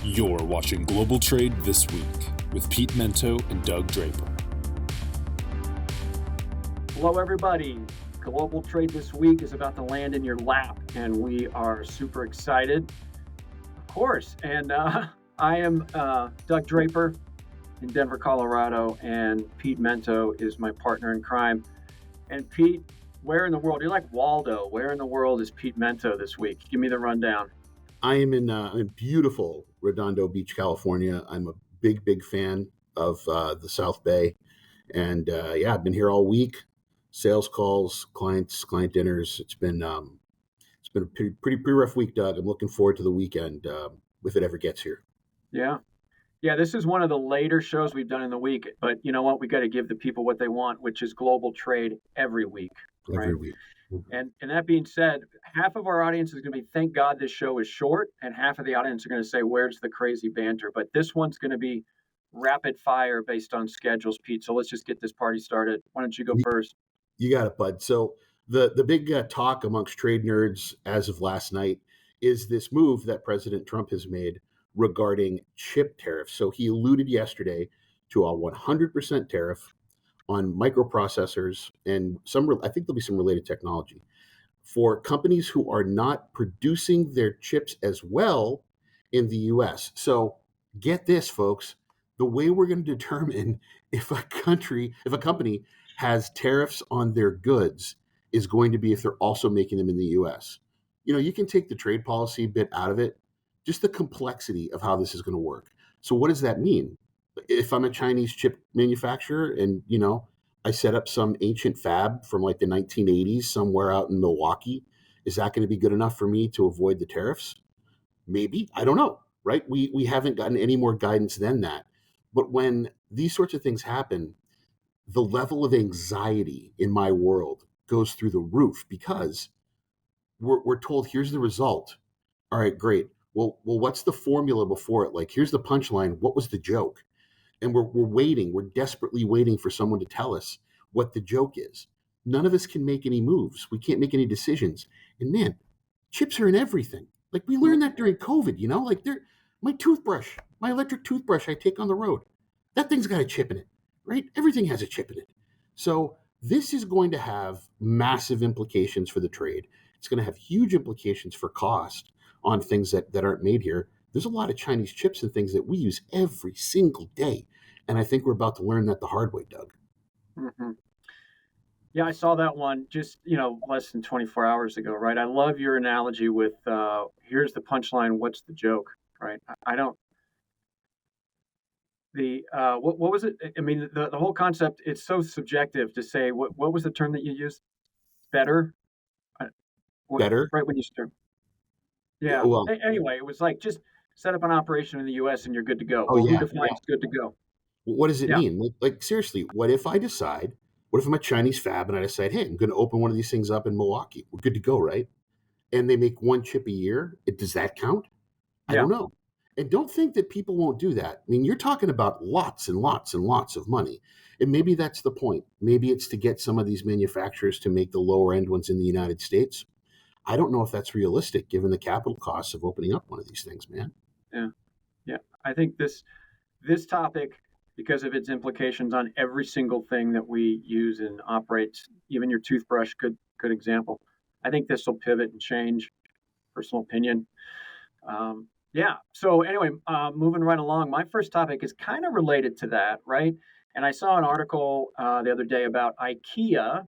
You're watching Global Trade This Week with Pete Mento and Doug Draper. Hello, everybody. Global Trade This Week is about to land in your lap, and we are super excited, of course. And I am Doug Draper in Denver, Colorado, and Pete Mento is my partner in crime. And Pete, where in the world? You're like Waldo. Where in the world is Pete Mento this week? Give me the rundown. I am in beautiful Redondo Beach, California. I'm a big fan of the South Bay, and I've been here all week. Sales calls, client dinners. It's been a pretty rough week, Doug. I'm looking forward to the weekend if it ever gets here. Yeah. This is one of the later shows we've done in the week, but you know what? We got to give the people what they want, which is global trade every week. Every week. And that being said, half of our audience is going to be, thank God this show is short, and half of the audience are going to say, where's the crazy banter? But this one's going to be rapid fire based on schedules, Pete. So let's just get this party started. Why don't you go first? You got it, bud. So the big talk amongst trade nerds as of last night is this move that President Trump has made regarding chip tariffs. So he alluded yesterday to a 100% tariff on microprocessors and I think there'll be some related technology for companies who are not producing their chips as well in the US. So get this, folks, the way we're going to determine if a company has tariffs on their goods is going to be if they're also making them in the US. You know, you can take the trade policy bit out of it, just the complexity of how this is going to work. So what does that mean? If I'm a Chinese chip manufacturer and, I set up some ancient fab from like the 1980s somewhere out in Milwaukee, is that going to be good enough for me to avoid the tariffs? Maybe. I don't know, right? We haven't gotten any more guidance than that. But when these sorts of things happen, the level of anxiety in my world goes through the roof because we're told, here's the result. All right, great. Well, what's the formula before it? Like, here's the punchline. What was the joke? And we're desperately waiting for someone to tell us what the joke is. None of us can make any moves. We can't make any decisions. And man, chips are in everything. Like we learned that during COVID, like my toothbrush, my electric toothbrush I take on the road, that thing's got a chip in it, right? Everything has a chip in it. So this is going to have massive implications for the trade. It's going to have huge implications for cost on things that aren't made here. There's a lot of Chinese chips and things that we use every single day. And I think we're about to learn that the hard way, Doug. Mm-hmm. Yeah, I saw that one just, less than 24 hours ago, right? I love your analogy with here's the punchline, what's the joke, right? What was it? I mean, the whole concept, it's so subjective to say, what was the term that you used? Better? Better? Right when you start. Yeah. Well, anyway, it was like just set up an operation in the U.S. and you're good to go. Who defines good to go? What does it mean? Like seriously, what if I'm a Chinese fab and I decide, hey, I'm going to open one of these things up in Milwaukee? We're good to go, right? And they make one chip a year. Does that count? I don't know. And don't think that people won't do that. I mean, you're talking about lots and lots and lots of money. And maybe that's the point. Maybe it's to get some of these manufacturers to make the lower end ones in the United States. I don't know if that's realistic given the capital costs of opening up one of these things, man. Yeah. I think this topic, because of its implications on every single thing that we use and operates, even your toothbrush, good example. I think this will pivot and change. Personal opinion. So anyway, moving right along, my first topic is kind of related to that, right? And I saw an article the other day about IKEA,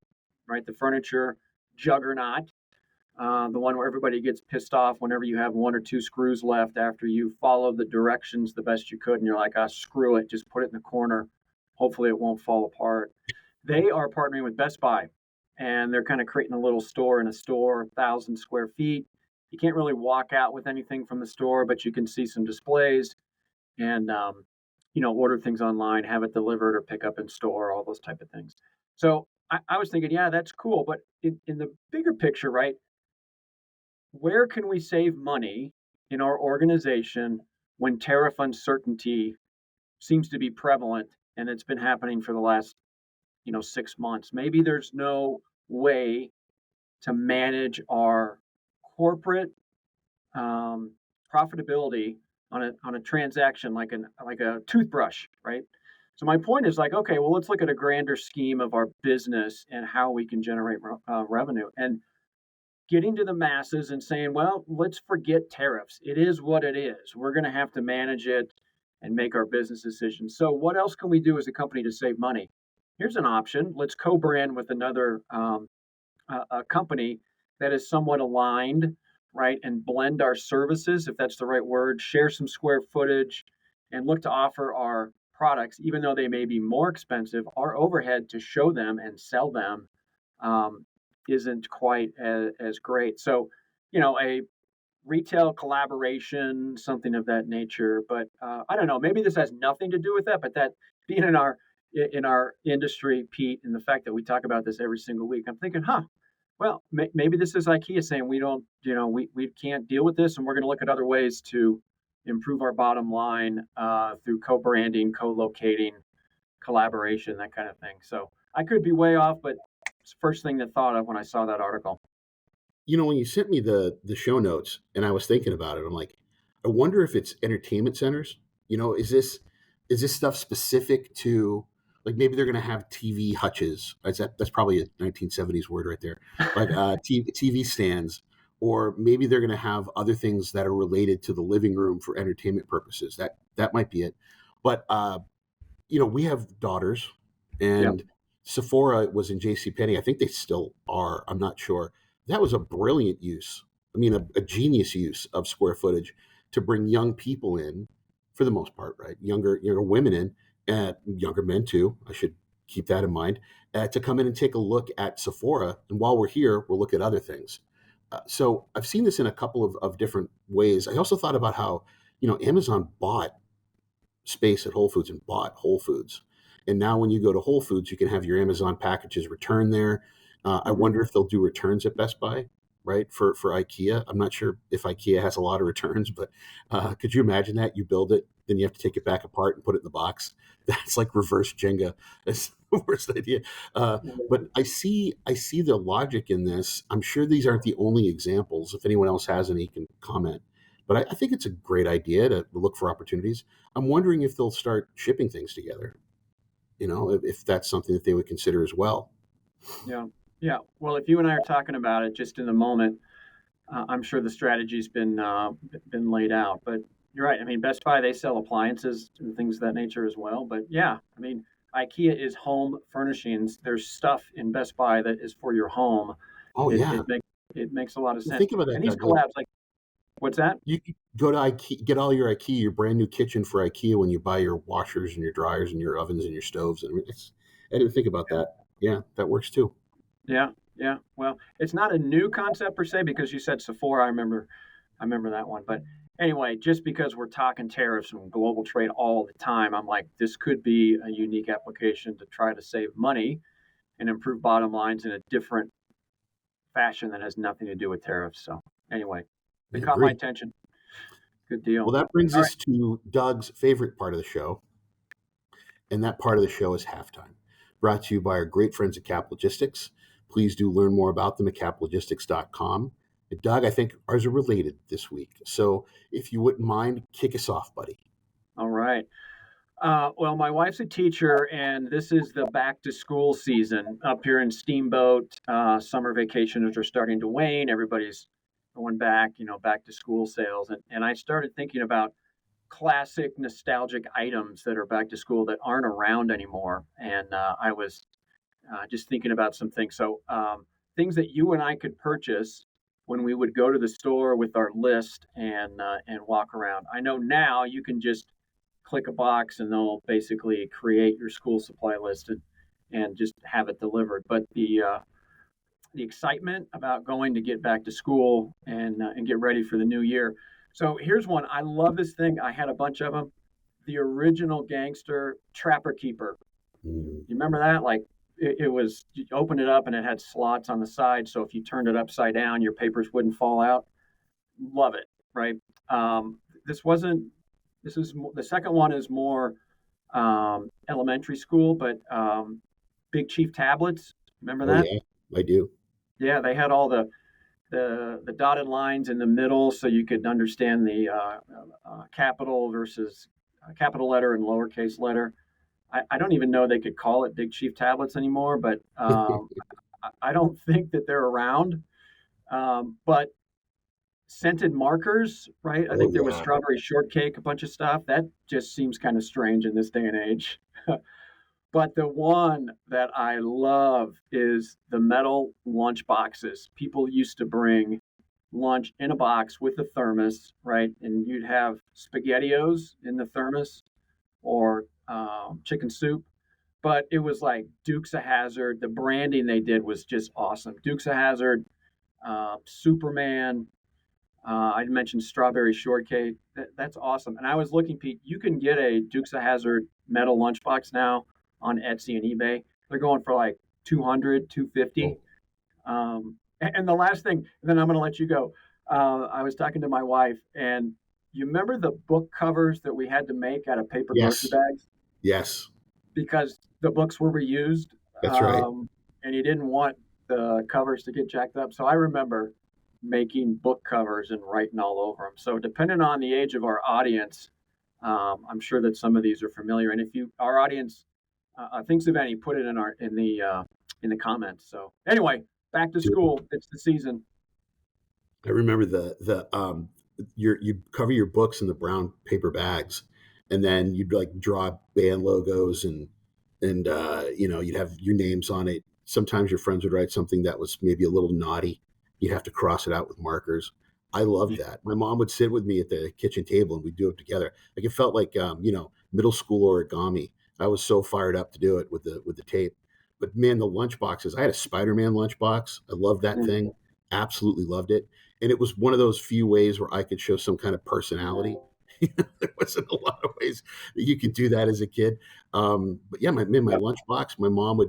right? The furniture juggernaut. The one where everybody gets pissed off whenever you have one or two screws left after you follow the directions the best you could, and you're like, screw it, just put it in the corner. Hopefully it won't fall apart. They are partnering with Best Buy, and they're kind of creating a little store in a store, 1,000 square feet. You can't really walk out with anything from the store, but you can see some displays and, order things online, have it delivered or pick up in store, all those type of things. So I was thinking, yeah, that's cool. But in the bigger picture, right, where can we save money in our organization when tariff uncertainty seems to be prevalent, and it's been happening for the last, 6 months? Maybe there's no way to manage our corporate profitability on a transaction like a toothbrush, right? So my point is like, okay, well, let's look at a grander scheme of our business and how we can generate revenue and getting to the masses and saying, well, let's forget tariffs. It is what it is. We're going to have to manage it and make our business decisions. So what else can we do as a company to save money? Here's an option. Let's co-brand with another a company that is somewhat aligned, right? And blend our services, if that's the right word, share some square footage, and look to offer our products, even though they may be more expensive, our overhead to show them and sell them um, isn't quite as great. So, a retail collaboration, something of that nature. But I don't know. Maybe this has nothing to do with that. But that being in our industry, Pete, and the fact that we talk about this every single week, I'm thinking, well, maybe this is IKEA saying we don't, we can't deal with this, and we're going to look at other ways to improve our bottom line through co-branding, co-locating, collaboration, that kind of thing. So I could be way off, but it's the first thing that thought of when I saw that article. When you sent me the show notes and I was thinking about it, I'm like, I wonder if it's entertainment centers. Is this stuff specific to, like, maybe they're going to have TV hutches? That's probably a 1970s word right there. Like TV stands, or maybe they're going to have other things that are related to the living room for entertainment purposes. That might be it. But we have daughters, Yep. and Sephora was in JCPenney. I think they still are. I'm not sure. That was a brilliant use. I mean, a genius use of square footage to bring young people in, for the most part, right? Younger women in, and younger men too. I should keep that in mind. To come in and take a look at Sephora, and while we're here, we'll look at other things. So I've seen this in a couple of different ways. I also thought about how Amazon bought space at Whole Foods and bought Whole Foods. And now when you go to Whole Foods, you can have your Amazon packages returned there. I Mm-hmm. wonder if they'll do returns at Best Buy, right? For IKEA. I'm not sure if IKEA has a lot of returns, but could you imagine that? You build it, then you have to take it back apart and put it in the box. That's like reverse Jenga. That's the worst idea. But I see the logic in this. I'm sure these aren't the only examples. If anyone else has any, can comment. But I think it's a great idea to look for opportunities. I'm wondering if they'll start shipping things together, if that's something that they would consider as well. Yeah. Yeah. Well, if you and I are talking about it just in the moment, I'm sure the strategy's been laid out. But you're right. I mean, Best Buy, they sell appliances and things of that nature as well. But yeah, I mean, IKEA is home furnishings. There's stuff in Best Buy that is for your home. Oh, It yeah. it makes it makes a lot of Well, sense. think about that, And these Doug. Like, collabs, like what's that? you could go to IKEA, get all your IKEA, your brand new kitchen for IKEA when you buy your washers and your dryers and your ovens and your stoves. I mean, I didn't think about that. Yeah, that works too. Yeah, yeah. Well, it's not a new concept per se because you said Sephora. I remember that one. But anyway, just because we're talking tariffs and global trade all the time, I'm like, this could be a unique application to try to save money and improve bottom lines in a different fashion that has nothing to do with tariffs. So anyway, they Yeah, caught my great. attention. Good deal. Well, that brings All right. us to Doug's favorite part of the show, and that part of the show is halftime. Brought to you by our great friends at Cap Logistics. Please do learn more about them at caplogistics.com. Doug, I think ours are related this week. So if you wouldn't mind, kick us off, buddy. All right. Well, my wife's a teacher, and this is the back to school season up here in Steamboat. Summer vacations are starting to wane. Everybody's going back, back to school sales. And I started thinking about classic nostalgic items that are back to school that aren't around anymore. And I was just thinking about some things. So, things that you and I could purchase when we would go to the store with our list and walk around. I know now you can just click a box and they'll basically create your school supply list and just have it delivered. But the excitement about going to get back to school and get ready for the new year. So here's one. I love this thing. I had a bunch of them. The original gangster Trapper Keeper. Mm. You remember that? Like it was, you opened it up and it had slots on the side. So if you turned it upside down, your papers wouldn't fall out. Love it. Right. This wasn't, this is the second one is more elementary school, but Big Chief tablets. Remember Oh, that? yeah, I do. Yeah. They had all the the dotted lines in the middle so you could understand the capital versus capital letter and lowercase letter. I don't even know they could call it Big Chief tablets anymore, but I don't think that they're around. But scented markers, right? I Oh think there was yeah. strawberry shortcake, a bunch of stuff. That just seems kind of strange in this day and age. But the one that I love is the metal lunch boxes. People used to bring lunch in a box with a thermos, right? And you'd have SpaghettiOs in the thermos or chicken soup. But it was like Dukes of Hazzard. The branding they did was just awesome. Dukes of Hazzard, Superman. I mentioned strawberry shortcake. That's awesome. And I was looking, Pete. You can get a Dukes of Hazzard metal lunchbox now on Etsy and eBay. They're going for like 200, 250. Oh, And the last thing, and then I'm going to let you go. I was talking to my wife, and you remember the book covers that we had to make out of paper grocery yes. bags Yes. because the books were reused, That's right. and you didn't want the covers to get jacked up. So I remember making book covers and writing all over them. So depending on the age of our audience, I'm sure that some of these are familiar. And if our audience thinks of any, put it in the comments. So anyway, back to Dude, school. It's the season. I remember you cover your books in the brown paper bags, and then you'd like draw band logos and you'd have your names on it. Sometimes your friends would write something that was maybe a little naughty. You'd have to cross it out with markers. I loved that. My mom would sit with me at the kitchen table and we'd do it together. Like it felt like middle school origami. I was so fired up to do it with the tape. But man, the lunch boxes. I had a Spider-Man lunchbox. I loved that Mm, thing. Absolutely loved it. And it was one of those few ways where I could show some kind of personality. There wasn't a lot of ways that you could do that as a kid. But yeah, my yep. lunchbox. My mom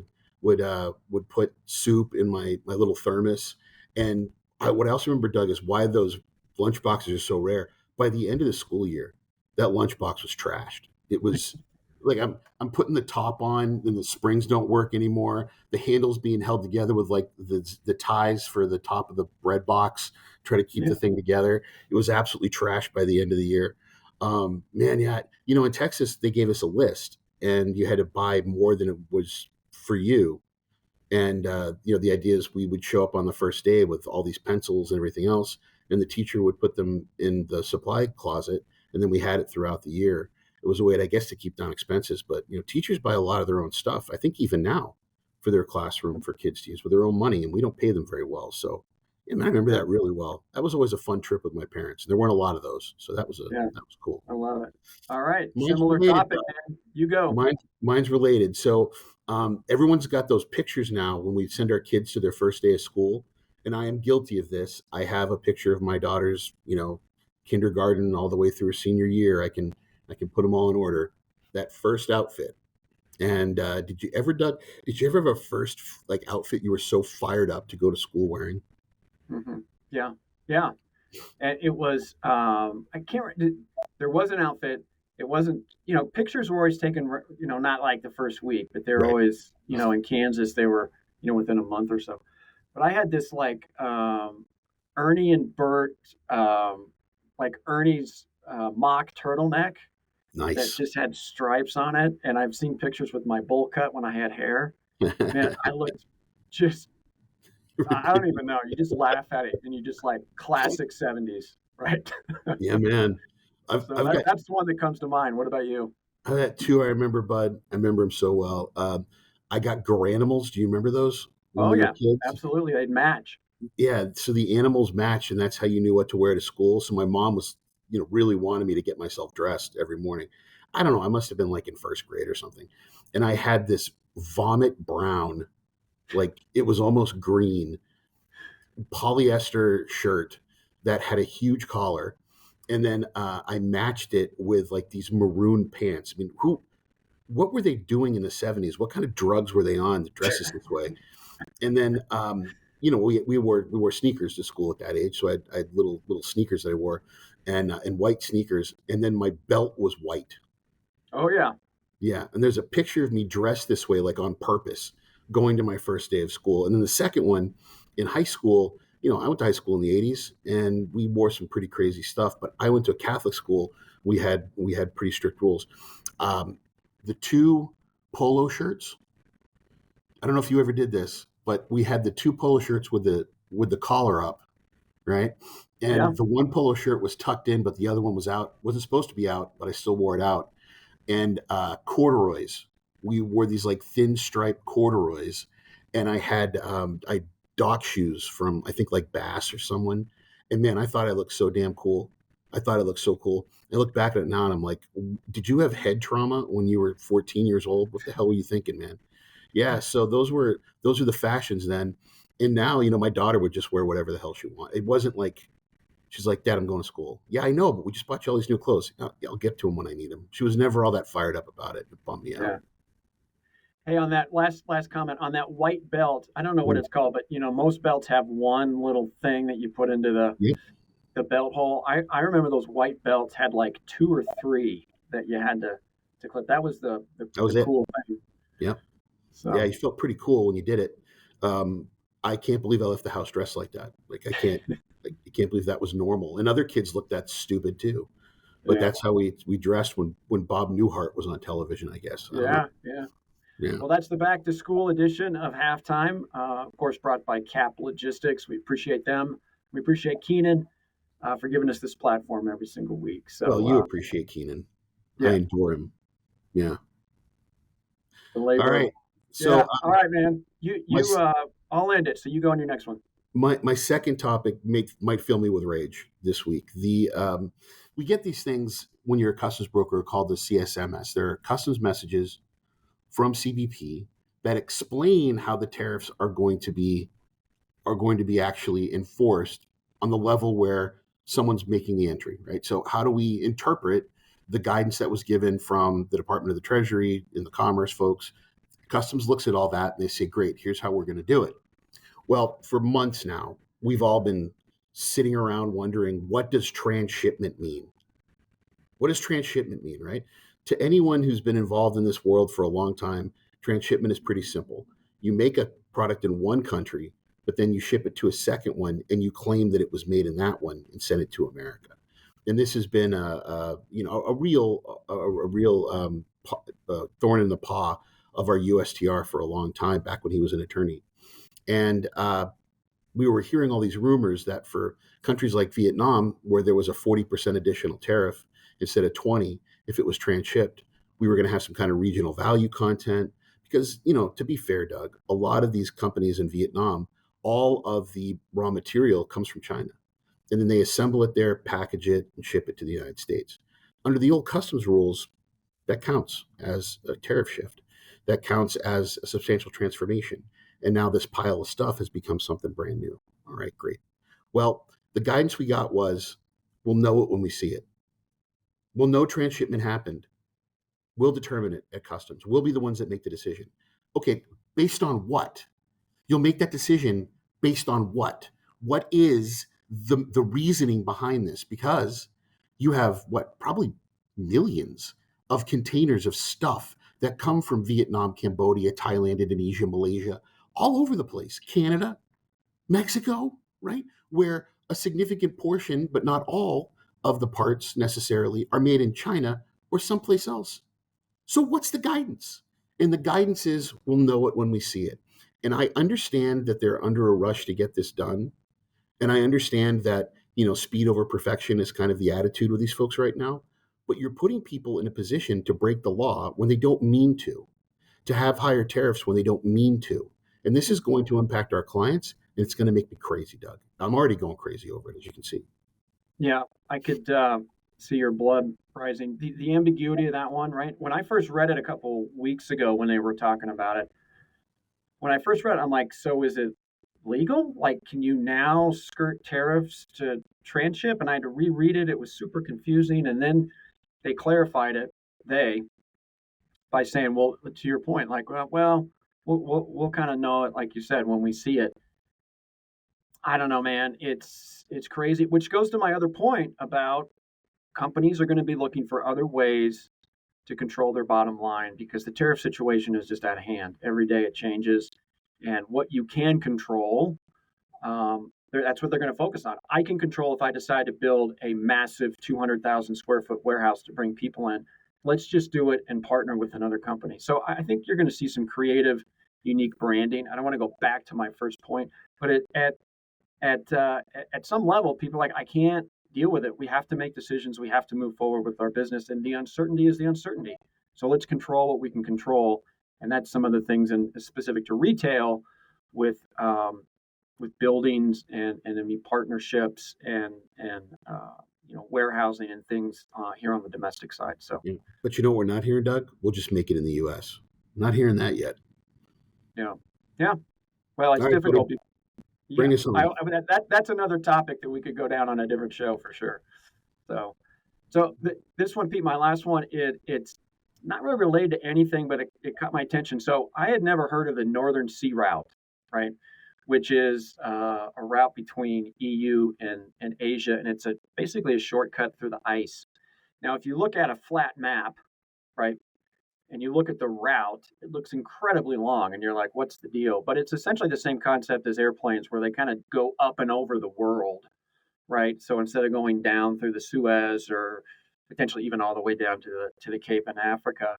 would put soup in my little thermos. And what I also remember, Doug, is why those lunch boxes are so rare. By the end of the school year, that lunchbox was trashed. It was like I'm putting the top on, and the springs don't work anymore. The handle's being held together with like the ties for the top of the bread box, try to keep Yeah. the thing together. It was absolutely trashed by the end of the year. Man, yeah, in Texas they gave us a list, and you had to buy more than it was for you. And the idea is we would show up on the first day with all these pencils and everything else, and the teacher would put them in the supply closet, and then we had it throughout the year. It was a way, I guess, to keep down expenses. But teachers buy a lot of their own stuff. I think even now for their classroom for kids to use with their own money, and we don't pay them very well. So, yeah, man, I remember Yeah. that really well. That was always a fun trip with my parents. There weren't a lot of those, so that Yeah. was cool. I love it. All right. Mine's Similar related. topic, man. You go. Mine's related. So everyone's got those pictures now when we send our kids to their first day of school, and I am guilty of this. I have a picture of my daughter's, kindergarten all the way through her senior year. I can put them all in order. That first outfit. And Did you ever have a first like outfit you were so fired up to go to school wearing? Hmm. Yeah. Yeah. And it was I can't there was an outfit. It wasn't, pictures were always taken, not like the first week, but they were Right. always, in Kansas they were, within a month or so. But I had this like Ernie and Bert, like Ernie's mock turtleneck that Nice. just had stripes on it, and I've seen pictures with my bowl cut when I had hair. Man, I looked just, I don't even know. You just laugh at it and you just like classic 70s, right? Yeah, man. I've So I've got that's the one that comes to mind. What about you? I had two. I remember, Bud. I remember him so well. I got Garanimals. Do you remember those when Oh we were yeah, kids? absolutely. They'd match. Yeah. So the animals matched, and that's how you knew what to wear to school. So my mom was, really wanted me to get myself dressed every morning. I don't know. I must have been like in first grade or something. And I had this vomit brown, like it was almost green polyester shirt that had a huge collar. And then I matched it with like these maroon pants. I mean, what were they doing in the 70s? What kind of drugs were they on to dress us this way? And then, we wore sneakers to school at that age. So I had little sneakers that I wore and white sneakers. And then my belt was white. Oh yeah. Yeah. And there's a picture of me dressed this way, like on purpose, going to my first day of school. And then the second one in high school, I went to high school in the 80s and we wore some pretty crazy stuff, but I went to a Catholic school. We had pretty strict rules. The two polo shirts, I don't know if you ever did this, but we had the two polo shirts with the collar up, right? Yeah. And the one polo shirt was tucked in, but the other one was out. Wasn't supposed to be out, but I still wore it out. And corduroys. We wore these like thin striped corduroys, and I dock shoes from I think like Bass or someone. And man, I thought I looked so damn cool. I thought I looked so cool. I look back at it now and I'm like, did you have head trauma when you were 14 years old? What the hell were you thinking, man? Yeah, so those were the fashions then. And now, my daughter would just wear whatever the hell she wanted. It wasn't like she's like, Dad, I'm going to school. Yeah, I know, but we just bought you all these new clothes. I'll get to them when I need them. She was never all that fired up about it. It bummed me Yeah. out. Hey, on that last comment on that white belt, I don't know what Mm. it's called, but most belts have one little thing that you put into Yep, the belt hole. I remember those white belts had like two or three that you had to clip. That was the that was the it. cool thing. Yep. Yeah, So you felt pretty cool when you did it. I can't believe I left the house dressed like that. Like I can't believe that was normal. And other kids looked that stupid too. But yeah, that's how we dressed when Bob Newhart was on television, I guess. I don't know. yeah. Yeah. Well, that's the back to school edition of Halftime. Of course, brought by Cap Logistics. We appreciate them. We appreciate Keenan for giving us this platform every single week. Well, So you appreciate Keenan. I yeah, adore him. Yeah. the All labor. right. So Yeah. All right, man. my I'll end it. So you go on your next one. my second topic might fill me with rage this week. We get these things when you're a customs broker called the CSMS. They're customs messages from CBP that explain how the tariffs are going to be actually enforced on the level where someone's making the entry, right? So how do we interpret the guidance that was given from the Department of the Treasury and the Commerce folks? Customs looks at all that and they say, great, here's how we're going to do it. Well, for months now, we've all been sitting around wondering, what does transshipment mean? What does transshipment mean, right? To anyone who's been involved in this world for a long time, transshipment is pretty simple. You make a product in one country, but then you ship it to a second one and you claim that it was made in that one and send it to America. And this has been a real thorn in the paw of our USTR for a long time, back when he was an attorney. And we were hearing all these rumors that for countries like Vietnam, where there was a 40% additional tariff instead of 20, if it was transshipped, we were going to have some kind of regional value content. Because, to be fair, Doug, a lot of these companies in Vietnam, all of the raw material comes from China. And then they assemble it there, package it, and ship it to the United States. Under the old customs rules, that counts as a tariff shift. That counts as a substantial transformation. And now this pile of stuff has become something brand new. All right, great. Well, the guidance we got was, we'll know it when we see it. We'll know transshipment happened. We'll determine it at customs. We'll be the ones that make the decision. Okay, based on what? You'll make that decision based on what? What is the reasoning behind this? Because you have probably millions of containers of stuff that come from Vietnam, Cambodia, Thailand, Indonesia, Malaysia, all over the place. Canada, Mexico, right? Where a significant portion, but not all, of the parts necessarily are made in China or someplace else. So what's the guidance? And the guidance is, we'll know it when we see it. And I understand that they're under a rush to get this done. And I understand that, speed over perfection is kind of the attitude with these folks right now. But you're putting people in a position to break the law when they don't mean to have higher tariffs when they don't mean to. And this is going to impact our clients, and it's going to make me crazy, Doug. I'm already going crazy over it, as you can see. Yeah, I could see your blood rising. The ambiguity of that one, right? When I first read it a couple weeks ago when they were talking about it, when I first read it, I'm like, so is it legal? Like, can you now skirt tariffs to transship? And I had to reread it. It was super confusing. And then they clarified it, by saying, well, to your point, like, we'll kind of know it, like you said, when we see it. I don't know, man. It's crazy, which goes to my other point about companies are going to be looking for other ways to control their bottom line because the tariff situation is just out of hand. Every day it changes. And what you can control, That's what they're going to focus on. I can control if I decide to build a massive 200,000 square foot warehouse to bring people in. Let's just do it and partner with another company. So I think you're going to see some creative, unique branding. I don't want to go back to my first point, but at some level, people are like, I can't deal with it. We have to make decisions. We have to move forward with our business, and the uncertainty is the uncertainty. So let's control what we can control, and that's some of the things in specific to retail with buildings and partnerships and warehousing and things here on the domestic side. So, yeah. But you know what we're not hearing, Doug? We'll just make it in the U.S. Not hearing that yet. Yeah. Well, it's All right, difficult. buddy. Bring us on. That's another topic that we could go down on a different show for sure. So this one, Pete, my last one, it's not really related to anything, but it caught my attention. So I had never heard of the Northern Sea Route, right? Which is a route between EU and Asia, and it's basically a shortcut through the ice. Now, if you look at a flat map, right, and you look at the route, it looks incredibly long, and you're like, what's the deal? But it's essentially the same concept as airplanes, where they kind of go up and over the world, right? So instead of going down through the Suez or potentially even all the way down to the Cape in Africa,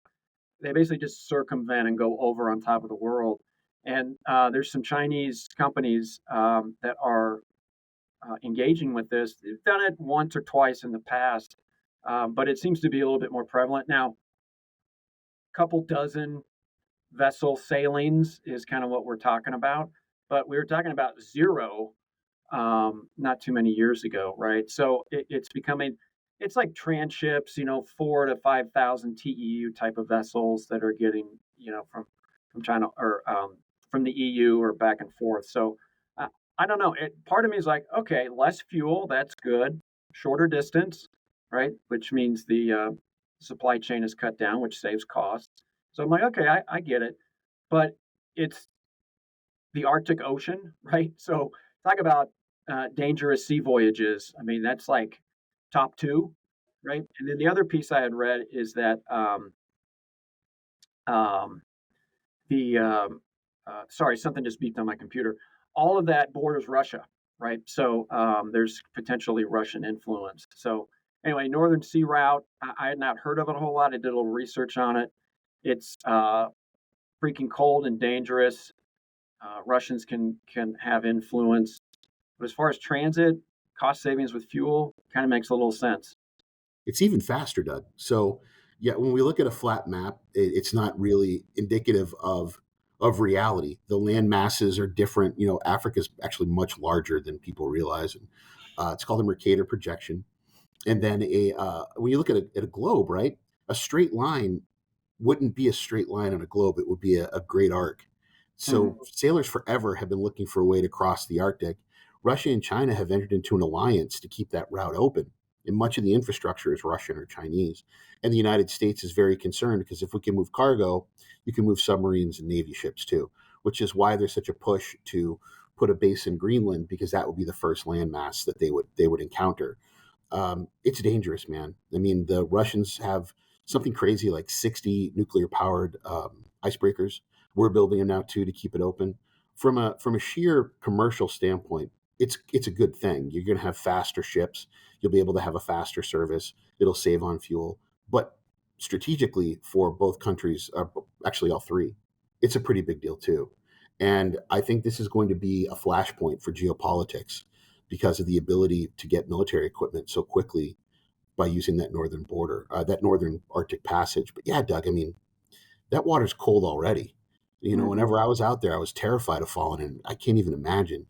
they basically just circumvent and go over on top of the world. And there's some Chinese companies that are engaging with this. They've done it once or twice in the past, but it seems to be a little bit more prevalent now. Couple dozen vessel sailings is kind of what we're talking about, but we were talking about zero not too many years ago, right? So it's becoming, it's like transships, 4 to 5,000 TEU type of vessels that are getting, from China or from the EU or back and forth. So I don't know. Part of me is like, okay, less fuel, that's good. Shorter distance, right? Which means the supply chain is cut down, which saves costs. So I'm like, okay, I get it. But it's the Arctic Ocean, right? So talk about dangerous sea voyages. I mean, that's like top two, right? And then the other piece I had read is that something just beeped on my computer. All of that borders Russia, right? So there's potentially Russian influence. So anyway, Northern Sea Route, I had not heard of it a whole lot. I did a little research on it. It's freaking cold and dangerous. Russians can have influence. But as far as transit, cost savings with fuel, kind of makes a little sense. It's even faster, Doug. So, yeah, when we look at a flat map, it's not really indicative of reality. The land masses are different. Africa's actually much larger than people realize. And, it's called a Mercator projection. And then when you look at a globe, right, a straight line wouldn't be a straight line on a globe. It would be a great arc. So sailors forever have been looking for a way to cross the Arctic. Russia and China have entered into an alliance to keep that route open. And much of the infrastructure is Russian or Chinese. And the United States is very concerned because if we can move cargo, you can move submarines and Navy ships too, which is why there's such a push to put a base in Greenland, because that would be the first landmass that they would encounter. It's dangerous, man. I mean, the Russians have something crazy like 60 nuclear powered icebreakers. We're building them now too to keep it open. From a sheer commercial standpoint, it's a good thing. You're going to have faster ships. You'll be able to have a faster service. It'll save on fuel. But strategically, for both countries, actually all three, it's a pretty big deal too. And I think this is going to be a flashpoint for geopolitics because of the ability to get military equipment so quickly by using that northern border, that northern Arctic passage. But yeah, Doug, I mean, that water's cold already. Whenever I was out there, I was terrified of falling in. I can't even imagine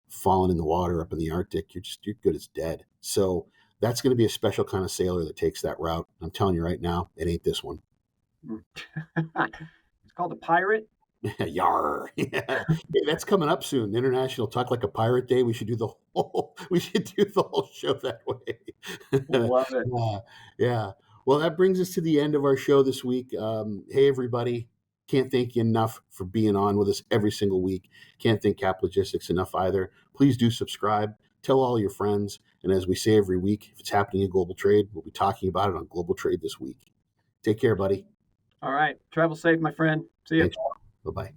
falling in the water up in the Arctic. You're good as dead. So that's going to be a special kind of sailor that takes that route. I'm telling you right now, it ain't this one. It's called a pirate. Yar. Yeah. Hey, that's coming up soon. International Talk Like a Pirate Day. We should do the whole show that way. Love it. Yeah. Well, that brings us to the end of our show this week. Hey, everybody. Can't thank you enough for being on with us every single week. Can't thank Cap Logistics enough either. Please do subscribe. Tell all your friends. And as we say every week, if it's happening in global trade, we'll be talking about it on Global Trade this week. Take care, buddy. All right. Travel safe, my friend. See you. Bye-bye.